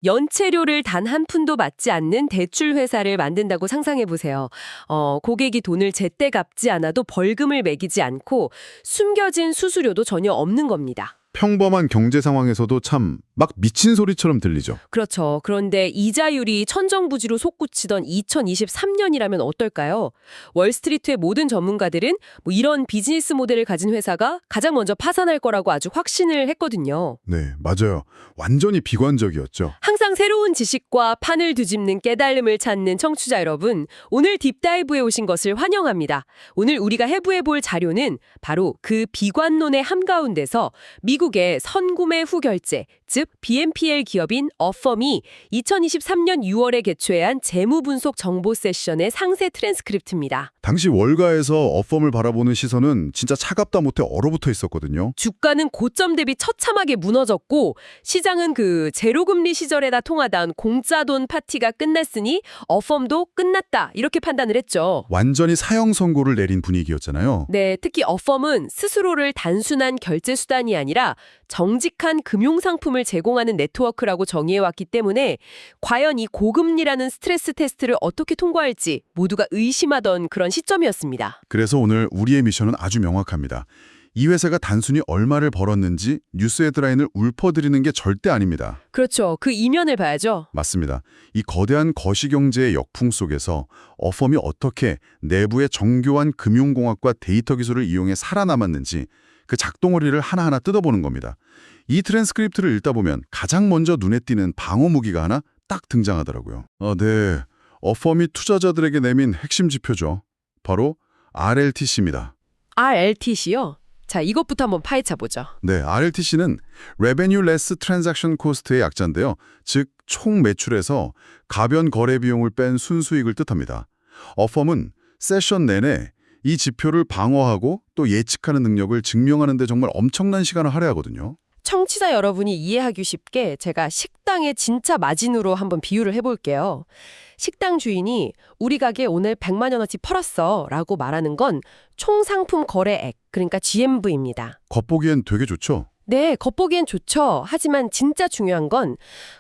연체료를 단 한 푼도 받지 않는 대출 회사를 만든다고 상상해 보세요. 고객이 돈을 제때 갚지 않아도 벌금을 매기지 않고 숨겨진 수수료도 전혀 없는 겁니다. 평범한 경제 상황에서도 참 막 미친 소리처럼 들리죠. 그렇죠. 그런데 이자율이 천정부지로 솟구치던 2023년이라면 어떨까요? 월스트리트의 모든 전문가들은 이런 비즈니스 모델을 가진 회사가 가장 먼저 파산할 거라고 아주 확신을 했거든요. 네, 맞아요. 완전히 비관적이었죠. 항상 새로운 지식과 판을 뒤집는 깨달음을 찾는 청취자 여러분, 오늘 딥다이브에 오신 것을 환영합니다. 오늘 우리가 해부해볼 자료는 바로 그 비관론의 한가운데서 미국의 선구매 후 결제, 즉 BNPL 기업인 어펌이 2023년 6월에 개최한 재무분석 정보 세션의 상세 트랜스크립트입니다. 당시 월가에서 어펌을 바라보는 시선은 진짜 차갑다 못해 얼어붙어 있었거든요. 주가는 고점 대비 처참하게 무너졌고 시장은 그 제로금리 시절에다 통하던 공짜 돈 파티가 끝났으니 어펌도 끝났다 이렇게 판단을 했죠. 완전히 사형 선고를 내린 분위기였잖아요. 네, 특히 어펌은 스스로를 단순한 결제 수단이 아니라 정직한 금융상품을 제공하는 네트워크라고 정의해왔기 때문에 과연 이 고금리라는 스트레스 테스트를 어떻게 통과할지 모두가 의심하던 그런 시점이었습니다. 그래서 오늘 우리의 미션은 아주 명확합니다. 이 회사가 단순히 얼마를 벌었는지 뉴스 헤드라인을 읊어드리는 게 절대 아닙니다. 그렇죠. 그 이면을 봐야죠. 맞습니다. 이 거대한 거시경제의 역풍 속에서 어펌이 어떻게 내부의 정교한 금융공학과 데이터 기술을 이용해 살아남았는지 그 작동원리를 하나하나 뜯어보는 겁니다. 이 트랜스크립트를 읽다 보면 가장 먼저 눈에 띄는 방어 무기가 하나 딱 등장하더라고요. 네. 어펌이 투자자들에게 내민 핵심 지표죠. 바로 RLTC입니다. RLTC요? 자, 이것부터 한번 파헤쳐 보죠. 네, RLTC는 Revenue Less Transaction Cost의 약자인데요. 즉, 총 매출에서 가변 거래 비용을 뺀 순수익을 뜻합니다. 어펌은 세션 내내 이 지표를 방어하고 또 예측하는 능력을 증명하는 데 정말 엄청난 시간을 할애하거든요. 청취자 여러분이 이해하기 쉽게 제가 식당의 진짜 마진으로 한번 비유를 해볼게요. 식당 주인이 우리 가게 오늘 100만 원어치 팔았어 라고 말하는 건 총 상품 거래액, 그러니까 GMV입니다. 겉보기엔 되게 좋죠? 네, 겉보기엔 좋죠. 하지만 진짜 중요한 건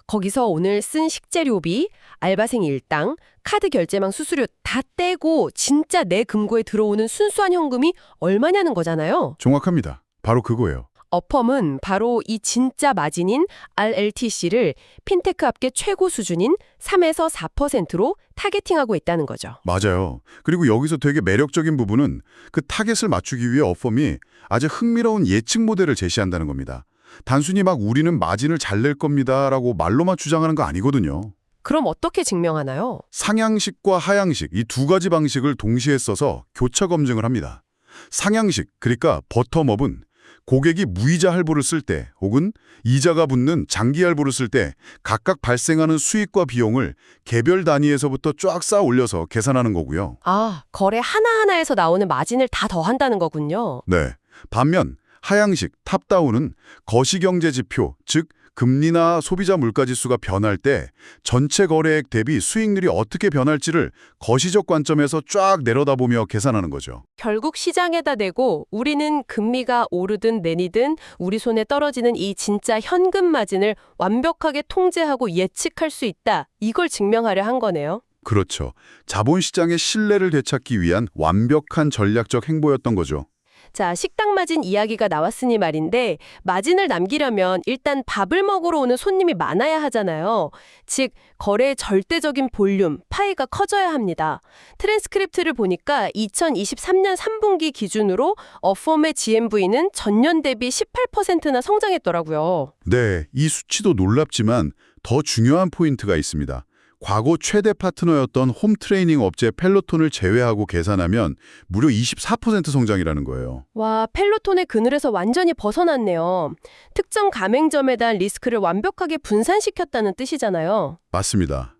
거기서 오늘 쓴 식재료비, 알바생 일당, 카드 결제망 수수료 다 떼고 진짜 내 금고에 들어오는 순수한 현금이 얼마냐는 거잖아요. 정확합니다. 바로 그거예요. 어펌은 바로 이 진짜 마진인 RLTC를 핀테크 업계 최고 수준인 3에서 4%로 타겟팅하고 있다는 거죠. 맞아요. 그리고 여기서 되게 매력적인 부분은 그 타겟을 맞추기 위해 어펌이 아주 흥미로운 예측 모델을 제시한다는 겁니다. 단순히 막 우리는 마진을 잘 낼 겁니다라고 말로만 주장하는 거 아니거든요. 그럼 어떻게 증명하나요? 상향식과 하향식 이 두 가지 방식을 동시에 써서 교차 검증을 합니다. 상향식, 그러니까 버텀업은 고객이 무이자 할부를 쓸 때 혹은 이자가 붙는 장기 할부를 쓸 때 각각 발생하는 수익과 비용을 개별 단위에서부터 쫙 쌓아 올려서 계산하는 거고요. 아, 거래 하나하나에서 나오는 마진을 다 더한다는 거군요. 네. 반면 하향식, 탑다운은 거시경제 지표, 즉 금리나 소비자 물가지수가 변할 때 전체 거래액 대비 수익률이 어떻게 변할지를 거시적 관점에서 쫙 내려다보며 계산하는 거죠. 결국 시장에다 대고 우리는 금리가 오르든 내리든 우리 손에 떨어지는 이 진짜 현금 마진을 완벽하게 통제하고 예측할 수 있다. 이걸 증명하려 한 거네요. 그렇죠. 자본시장의 신뢰를 되찾기 위한 완벽한 전략적 행보였던 거죠. 자, 식당 마진 이야기가 나왔으니 말인데 마진을 남기려면 일단 밥을 먹으러 오는 손님이 많아야 하잖아요. 즉, 거래의 절대적인 볼륨, 파이가 커져야 합니다. 트랜스크립트를 보니까 2023년 3분기 기준으로 어펌의 GMV는 전년 대비 18%나 성장했더라고요. 네, 이 수치도 놀랍지만 더 중요한 포인트가 있습니다. 과거 최대 파트너였던 홈트레이닝 업체 펠로톤을 제외하고 계산하면 무려 24% 성장이라는 거예요. 와, 펠로톤의 그늘에서 완전히 벗어났네요. 특정 가맹점에 대한 리스크를 완벽하게 분산시켰다는 뜻이잖아요. 맞습니다.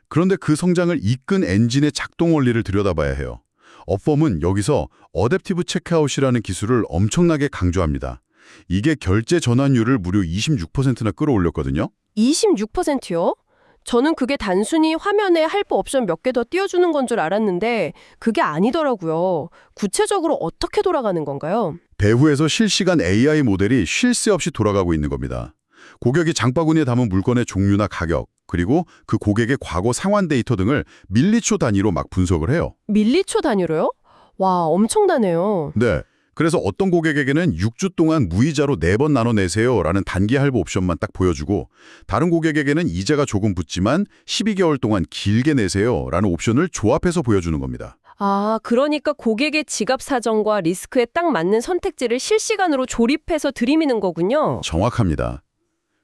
그런데 그 성장을 이끈 엔진의 작동 원리를 들여다봐야 해요. 어펌은 여기서 어댑티브 체크아웃이라는 기술을 엄청나게 강조합니다. 이게 결제 전환율을 무려 26%나 끌어올렸거든요. 26%요? 저는 그게 단순히 화면에 할부 옵션 몇 개 더 띄워주는 건 줄 알았는데 그게 아니더라고요. 구체적으로 어떻게 돌아가는 건가요? 배후에서 실시간 AI 모델이 쉴 새 없이 돌아가고 있는 겁니다. 고객이 장바구니에 담은 물건의 종류나 가격, 그리고 그 고객의 과거 상환 데이터 등을 밀리초 단위로 막 분석을 해요. 밀리초 단위로요? 와, 엄청나네요. 네. 그래서 어떤 고객에게는 6주 동안 무이자로 4번 나눠 내세요 라는 단기 할부 옵션만 딱 보여주고, 다른 고객에게는 이자가 조금 붙지만 12개월 동안 길게 내세요 라는 옵션을 조합해서 보여주는 겁니다. 아, 그러니까 고객의 지갑 사정과 리스크에 딱 맞는 선택지를 실시간으로 조립해서 들이미는 거군요. 정확합니다.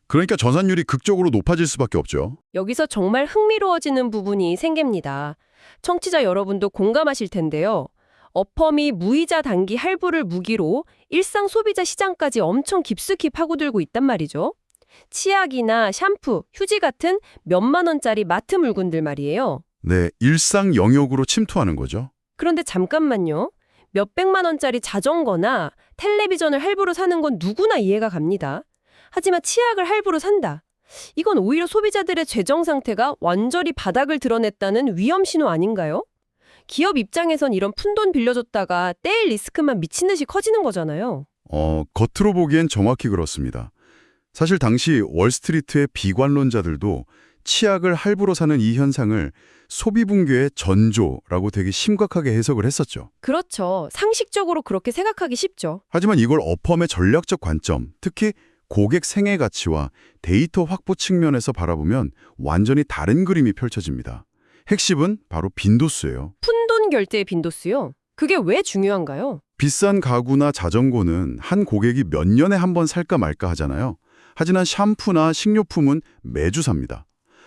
그러니까 전산율이 극적으로 높아질 수밖에 없죠. 여기서 정말 흥미로워지는 부분이 생깁니다. 청취자 여러분도 공감하실 텐데요. 어펌이 무이자 단기 할부를 무기로 일상 소비자 시장까지 엄청 깊숙이 파고들고 있단 말이죠. 치약이나 샴푸, 휴지 같은 몇만 원짜리 마트 물건들 말이에요. 네, 일상 영역으로 침투하는 거죠. 그런데 잠깐만요. 몇백만 원짜리 자전거나 텔레비전을 할부로 사는 건 누구나 이해가 갑니다. 하지만 치약을 할부로 산다. 이건 오히려 소비자들의 재정 상태가 완전히 바닥을 드러냈다는 위험 신호 아닌가요? 기업 입장에선 이런 푼돈 빌려줬다가 떼일 리스크만 미친 듯이 커지는 거잖아요. 겉으로 보기엔 정확히 그렇습니다. 사실 당시 월스트리트의 비관론자들도 치약을 할부로 사는 이 현상을 소비 붕괴의 전조라고 되게 심각하게 해석을 했었죠. 그렇죠. 상식적으로 그렇게 생각하기 쉽죠. 하지만 이걸 어펌의 전략적 관점, 특히 고객 생애 가치와 데이터 확보 측면에서 바라보면 완전히 다른 그림이 펼쳐집니다. 핵심은 바로 빈도수예요. 푼돈 결제의 빈도수요? 그게 왜 중요한가요? 비싼 가구나 자전거는 한 고객이 몇 년에 한 번 살까 말까 하잖아요. 하지만 샴푸나 식료품은 매주 삽니다.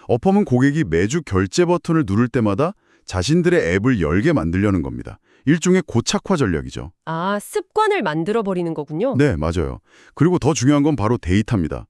어펌은 고객이 매주 결제 버튼을 누를 때마다 자신들의 앱을 열게 만들려는 겁니다. 일종의 고착화 전략이죠. 아, 습관을 만들어버리는 거군요. 네, 맞아요. 그리고 더 중요한 건 바로 데이터입니다.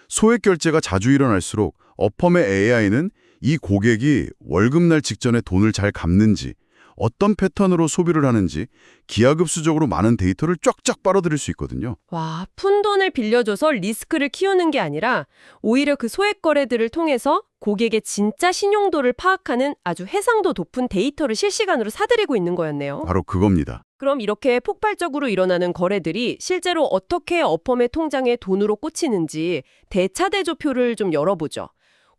소액 결제가 자주 일어날수록 어펌의 AI는 이 고객이 월급날 직전에 돈을 잘 갚는지, 어떤 패턴으로 소비를 하는지 기하급수적으로 많은 데이터를 쫙쫙 빨아들일 수 있거든요. 와, 푼돈을 빌려줘서 리스크를 키우는 게 아니라 오히려 그 소액 거래들을 통해서 고객의 진짜 신용도를 파악하는 아주 해상도 높은 데이터를 실시간으로 사들이고 있는 거였네요. 바로 그겁니다. 그럼 이렇게 폭발적으로 일어나는 거래들이 실제로 어떻게 어펌의 통장에 돈으로 꽂히는지 대차대조표를 좀 열어보죠.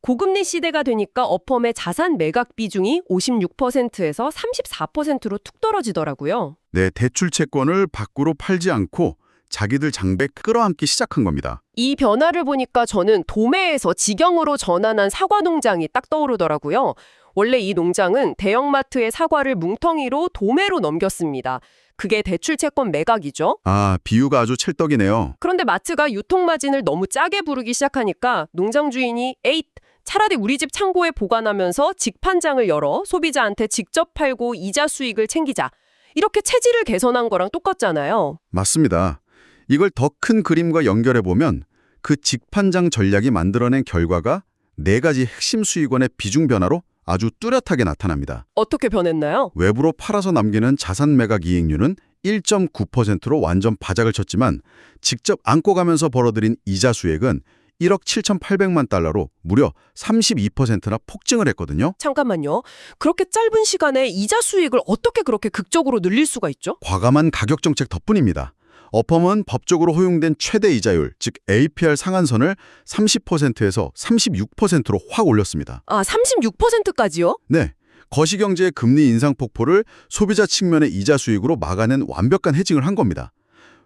고금리 시대가 되니까 어펌의 자산 매각 비중이 56%에서 34%로 툭 떨어지더라고요. 네, 대출 채권을 밖으로 팔지 않고 자기들 장배 끌어안기 시작한 겁니다. 이 변화를 보니까 저는 도매에서 직영으로 전환한 사과 농장이 딱 떠오르더라고요. 원래 이 농장은 대형마트의 사과를 뭉텅이로 도매로 넘겼습니다. 그게 대출 채권 매각이죠. 아, 비유가 아주 찰떡이네요. 그런데 마트가 유통마진을 너무 짜게 부르기 시작하니까 농장 주인이 에잇! 차라리 우리 집 창고에 보관하면서 직판장을 열어 소비자한테 직접 팔고 이자 수익을 챙기자. 이렇게 체질을 개선한 거랑 똑같잖아요. 맞습니다. 이걸 더 큰 그림과 연결해보면 그 직판장 전략이 만들어낸 결과가 4가지 핵심 수익원의 비중 변화로 아주 뚜렷하게 나타납니다. 어떻게 변했나요? 외부로 팔아서 남기는 자산 매각 이익률은 1.9%로 완전 바닥을 쳤지만 직접 안고 가면서 벌어들인 이자 수익은 1억 7,800만 달러로 무려 32%나 폭증을 했거든요. 잠깐만요. 그렇게 짧은 시간에 이자 수익을 어떻게 그렇게 극적으로 늘릴 수가 있죠? 과감한 가격 정책 덕분입니다. 어펌은 법적으로 허용된 최대 이자율, 즉 APR 상한선을 30%에서 36%로 확 올렸습니다. 아, 36%까지요? 네, 거시경제의 금리 인상 폭포를 소비자 측면의 이자 수익으로 막아낸 완벽한 해징을 한 겁니다.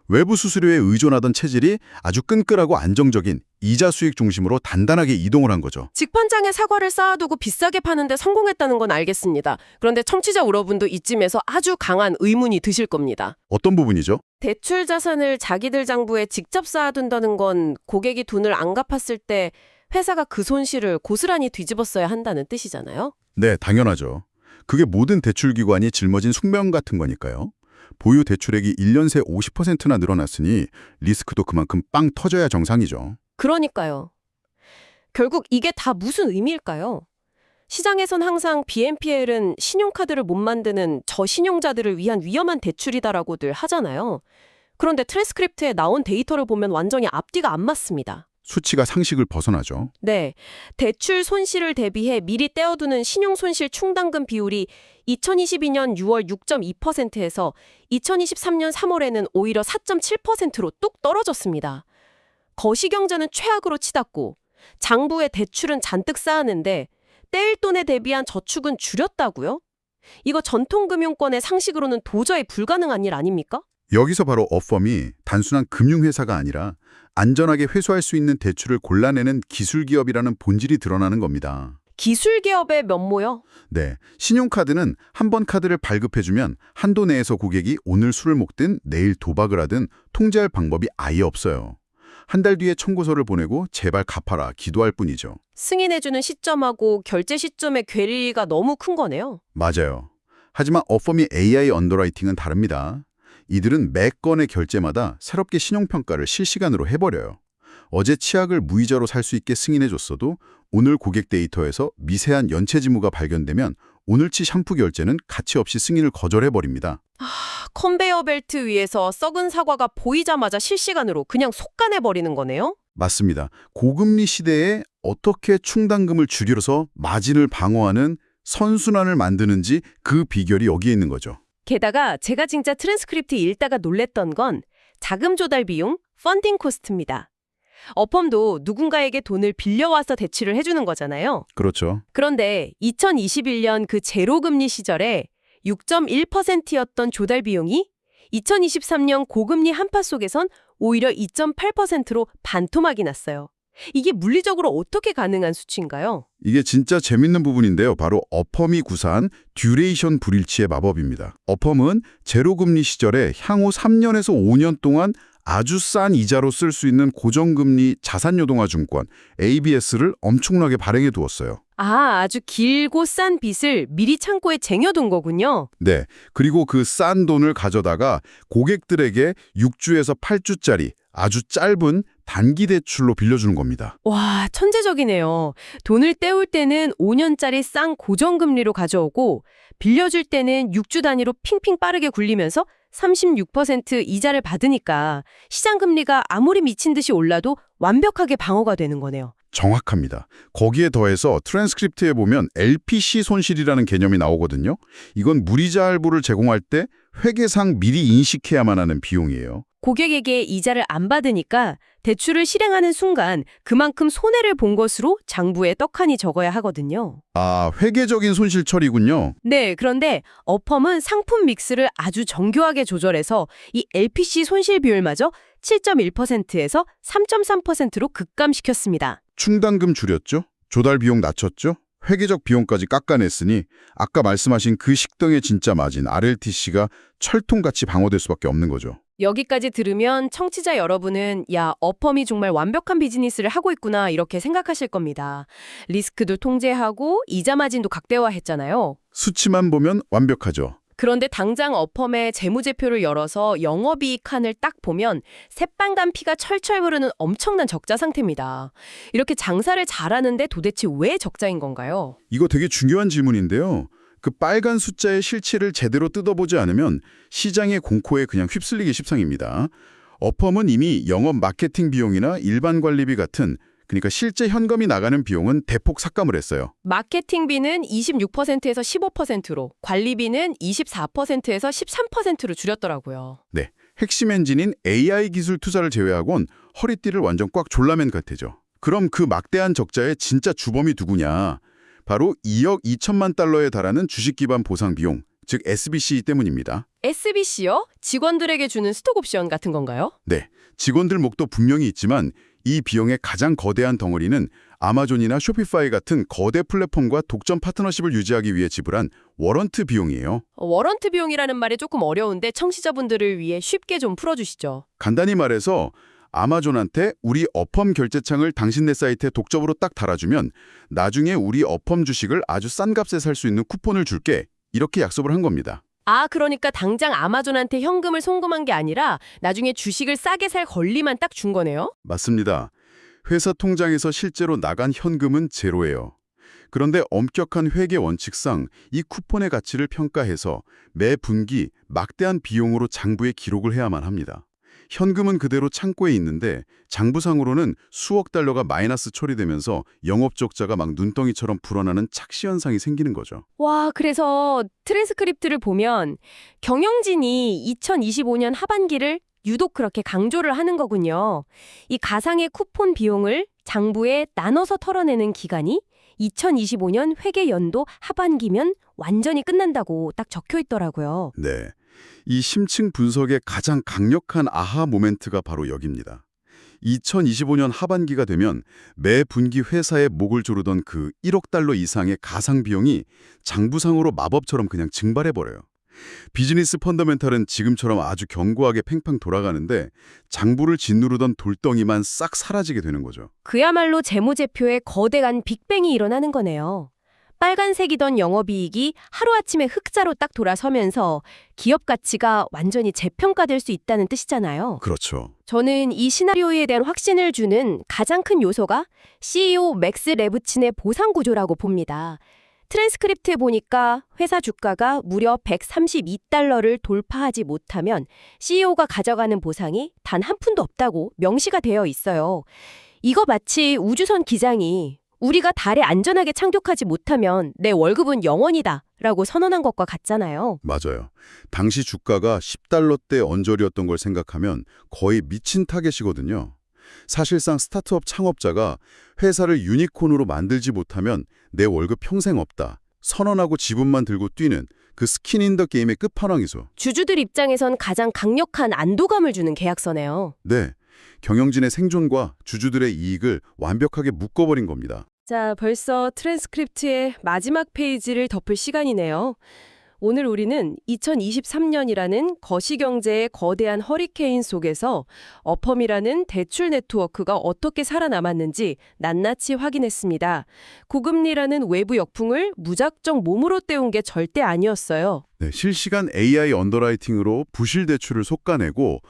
외부 수수료에 의존하던 체질이 아주 끈끈하고 안정적인 이자 수익 중심으로 단단하게 이동을 한 거죠. 직판장에 사과를 쌓아두고 비싸게 파는데 성공했다는 건 알겠습니다. 그런데 청취자 여러분도 이쯤에서 아주 강한 의문이 드실 겁니다. 어떤 부분이죠? 대출 자산을 자기들 장부에 직접 쌓아둔다는 건 고객이 돈을 안 갚았을 때 회사가 그 손실을 고스란히 뒤집었어야 한다는 뜻이잖아요. 네, 당연하죠. 그게 모든 대출기관이 짊어진 숙명 같은 거니까요. 보유 대출액이 1년 새 50%나 늘어났으니 리스크도 그만큼 빵 터져야 정상이죠. 그러니까요. 결국 이게 다 무슨 의미일까요? 시장에선 항상 BNPL은 신용카드를 못 만드는 저신용자들을 위한 위험한 대출이다라고들 하잖아요. 그런데 트랜스크립트에 나온 데이터를 보면 완전히 앞뒤가 안 맞습니다. 수치가 상식을 벗어나죠. 네, 대출 손실을 대비해 미리 떼어두는 신용손실 충당금 비율이 2022년 6월 6.2%에서 2023년 3월에는 오히려 4.7%로 뚝 떨어졌습니다. 거시경제는 최악으로 치닫고 장부에 대출은 잔뜩 쌓았는데 떼일 돈에 대비한 저축은 줄였다고요? 이거 전통금융권의 상식으로는 도저히 불가능한 일 아닙니까? 여기서 바로 어펌이 단순한 금융회사가 아니라 안전하게 회수할 수 있는 대출을 골라내는 기술기업이라는 본질이 드러나는 겁니다. 기술기업의 면모요? 네, 신용카드는 한 번 카드를 발급해주면 한도 내에서 고객이 오늘 술을 먹든 내일 도박을 하든 통제할 방법이 아예 없어요. 한 달 뒤에 청구서를 보내고 제발 갚아라 기도할 뿐이죠. 승인해주는 시점하고 결제 시점의 괴리가 너무 큰 거네요. 맞아요. 하지만 어펌이 AI 언더라이팅은 다릅니다. 이들은 매 건의 결제마다 새롭게 신용평가를 실시간으로 해버려요. 어제 치약을 무이자로 살 수 있게 승인해줬어도 오늘 고객 데이터에서 미세한 연체 지무가 발견되면 오늘치 샴푸 결제는 가치 없이 승인을 거절해버립니다. 컨베이어 벨트 위에서 썩은 사과가 보이자마자 실시간으로 그냥 속간해버리는 거네요? 맞습니다. 고금리 시대에 어떻게 충당금을 줄여서 마진을 방어하는 선순환을 만드는지 그 비결이 여기에 있는 거죠. 게다가 제가 진짜 트랜스크립트 읽다가 놀랬던 건 자금 조달 비용, 펀딩 코스트입니다. 어펌도 누군가에게 돈을 빌려와서 대출을 해주는 거잖아요. 그렇죠. 그런데 2021년 그 제로금리 시절에 6.1%였던 조달 비용이 2023년 고금리 한파 속에선 오히려 2.8%로 반토막이 났어요. 이게 물리적으로 어떻게 가능한 수치인가요? 이게 진짜 재밌는 부분인데요. 바로 어펌이 구사한 듀레이션 불일치의 마법입니다. 어펌은 제로금리 시절에 향후 3년에서 5년 동안 아주 싼 이자로 쓸 수 있는 고정금리 자산요동화 증권 ABS를 엄청나게 발행해 두었어요. 아주 길고 싼 빚을 미리 창고에 쟁여둔 거군요. 네, 그리고 그 싼 돈을 가져다가 고객들에게 6주에서 8주짜리 아주 짧은 단기 대출로 빌려주는 겁니다. 와, 천재적이네요. 돈을 떼올 때는 5년짜리 싼 고정금리로 가져오고 빌려줄 때는 6주 단위로 핑핑 빠르게 굴리면서 36% 이자를 받으니까 시장금리가 아무리 미친 듯이 올라도 완벽하게 방어가 되는 거네요. 정확합니다. 거기에 더해서 트랜스크립트에 보면 LPC 손실이라는 개념이 나오거든요. 이건 무이자 할부를 제공할 때 회계상 미리 인식해야만 하는 비용이에요. 고객에게 이자를 안 받으니까 대출을 실행하는 순간 그만큼 손해를 본 것으로 장부에 떡하니 적어야 하거든요. 회계적인 손실 처리군요. 네, 그런데 어펌은 상품 믹스를 아주 정교하게 조절해서 이 LPC 손실 비율마저 7.1%에서 3.3%로 급감시켰습니다. 충당금 줄였죠? 조달 비용 낮췄죠? 회계적 비용까지 깎아냈으니 아까 말씀하신 그 식당의 진짜 마진 RLTC가 철통같이 방어될 수밖에 없는 거죠. 여기까지 들으면 청취자 여러분은 야, 어펌이 정말 완벽한 비즈니스를 하고 있구나 이렇게 생각하실 겁니다. 리스크도 통제하고 이자 마진도 극대화했잖아요. 수치만 보면 완벽하죠. 그런데 당장 어펌의 재무제표를 열어서 영업이익 칸을 딱 보면 새빨간 피가 철철 흐르는 엄청난 적자 상태입니다. 이렇게 장사를 잘하는데 도대체 왜 적자인 건가요? 이거 되게 중요한 질문인데요. 그 빨간 숫자의 실체를 제대로 뜯어보지 않으면 시장의 공포에 그냥 휩쓸리기 십상입니다. 어펌은 이미 영업 마케팅 비용이나 일반 관리비 같은 그러니까 실제 현금이 나가는 비용은 대폭 삭감을 했어요. 마케팅비는 26%에서 15%로, 관리비는 24%에서 13%로 줄였더라고요. 네, 핵심 엔진인 AI 기술 투자를 제외하곤 허리띠를 완전 꽉 졸라맨 같아죠. 그럼 그 막대한 적자의 진짜 주범이 누구냐? 바로 2억 2천만 달러에 달하는 주식 기반 보상 비용, 즉 SBC 때문입니다. SBC요? 직원들에게 주는 스톡옵션 같은 건가요? 네, 직원들 목도 분명히 있지만 이 비용의 가장 거대한 덩어리는 아마존이나 쇼피파이 같은 거대 플랫폼과 독점 파트너십을 유지하기 위해 지불한 워런트 비용이에요. 워런트 비용이라는 말이 조금 어려운데 청취자분들을 위해 쉽게 좀 풀어주시죠. 간단히 말해서 아마존한테 우리 어펌 결제창을 당신네 사이트에 독점으로 딱 달아주면 나중에 우리 어펌 주식을 아주 싼 값에 살 수 있는 쿠폰을 줄게 이렇게 약속을 한 겁니다. 그러니까 당장 아마존한테 현금을 송금한 게 아니라 나중에 주식을 싸게 살 권리만 딱 준 거네요? 맞습니다. 회사 통장에서 실제로 나간 현금은 제로예요. 그런데 엄격한 회계 원칙상 이 쿠폰의 가치를 평가해서 매 분기 막대한 비용으로 장부에 기록을 해야만 합니다. 현금은 그대로 창고에 있는데 장부상으로는 수억 달러가 마이너스 처리되면서 영업 적자가 막 눈덩이처럼 불어나는 착시 현상이 생기는 거죠. 와, 그래서 트랜스크립트를 보면 경영진이 2025년 하반기를 유독 그렇게 강조를 하는 거군요. 이 가상의 쿠폰 비용을 장부에 나눠서 털어내는 기간이 2025년 회계 연도 하반기면 완전히 끝난다고 딱 적혀 있더라고요. 네. 이 심층 분석의 가장 강력한 아하 모멘트가 바로 여기입니다. 2025년 하반기가 되면 매 분기 회사의 목을 조르던 그 1억 달러 이상의 가상 비용이 장부상으로 마법처럼 그냥 증발해버려요. 비즈니스 펀더멘탈은 지금처럼 아주 견고하게 팽팽 돌아가는데 장부를 짓누르던 돌덩이만 싹 사라지게 되는 거죠. 그야말로 재무제표에 거대한 빅뱅이 일어나는 거네요. 빨간색이던 영업이익이 하루아침에 흑자로 딱 돌아서면서 기업 가치가 완전히 재평가될 수 있다는 뜻이잖아요. 그렇죠. 저는 이 시나리오에 대한 확신을 주는 가장 큰 요소가 CEO 맥스 레브친의 보상 구조라고 봅니다. 트랜스크립트에 보니까 회사 주가가 무려 132달러를 돌파하지 못하면 CEO가 가져가는 보상이 단 한 푼도 없다고 명시가 되어 있어요. 이거 마치 우주선 기장이 우리가 달에 안전하게 착륙하지 못하면 내 월급은 영원이다 라고 선언한 것과 같잖아요. 맞아요. 당시 주가가 10달러대 언저리였던 걸 생각하면 거의 미친 타겟이거든요. 사실상 스타트업 창업자가 회사를 유니콘으로 만들지 못하면 내 월급 평생 없다. 선언하고 지분만 들고 뛰는 그 스킨 인 더 게임의 끝판왕이죠. 주주들 입장에선 가장 강력한 안도감을 주는 계약서네요. 네. 경영진의 생존과 주주들의 이익을 완벽하게 묶어버린 겁니다. 자, 벌써 트랜스크립트의 마지막 페이지를 덮을 시간이네요. 오늘 우리는 2023년이라는 거시경제의 거대한 허리케인 속에서 어펌이라는 대출 네트워크가 어떻게 살아남았는지 낱낱이 확인했습니다. 고금리라는 외부 역풍을 무작정 몸으로 때운 게 절대 아니었어요. 네, 실시간 AI 언더라이팅으로 부실 대출을 솎아내고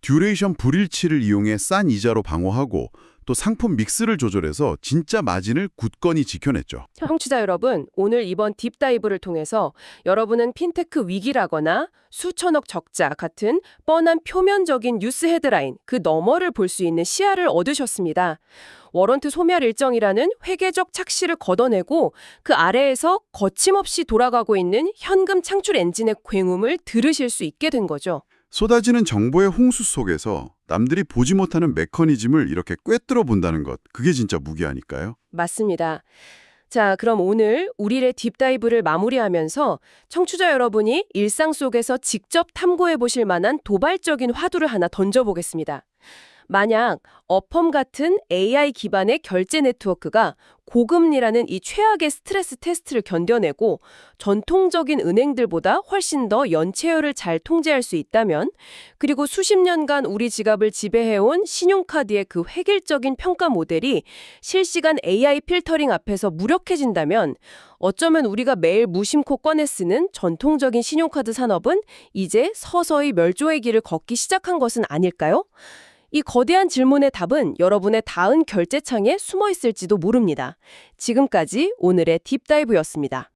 듀레이션 불일치를 이용해 싼 이자로 방어하고 또 상품 믹스를 조절해서 진짜 마진을 굳건히 지켜냈죠. 청취자 여러분, 오늘 이번 딥다이브를 통해서 여러분은 핀테크 위기라거나 수천억 적자 같은 뻔한 표면적인 뉴스 헤드라인 그 너머를 볼 수 있는 시야를 얻으셨습니다. 워런트 소멸 일정이라는 회계적 착시를 걷어내고 그 아래에서 거침없이 돌아가고 있는 현금 창출 엔진의 굉음을 들으실 수 있게 된 거죠. 쏟아지는 정보의 홍수 속에서 남들이 보지 못하는 메커니즘을 이렇게 꿰뚫어 본다는 것, 그게 진짜 무기 아닐까요? 맞습니다. 자, 그럼 오늘 우리의 딥다이브를 마무리하면서 청취자 여러분이 일상 속에서 직접 탐구해 보실 만한 도발적인 화두를 하나 던져보겠습니다. 만약 어펌 같은 AI 기반의 결제 네트워크가 고금리라는 이 최악의 스트레스 테스트를 견뎌내고 전통적인 은행들보다 훨씬 더 연체율을 잘 통제할 수 있다면, 그리고 수십 년간 우리 지갑을 지배해온 신용카드의 그 획일적인 평가 모델이 실시간 AI 필터링 앞에서 무력해진다면, 어쩌면 우리가 매일 무심코 꺼내 쓰는 전통적인 신용카드 산업은 이제 서서히 멸종의 길을 걷기 시작한 것은 아닐까요? 이 거대한 질문의 답은 여러분의 닿은 결제창에 숨어 있을지도 모릅니다. 지금까지 오늘의 딥다이브였습니다.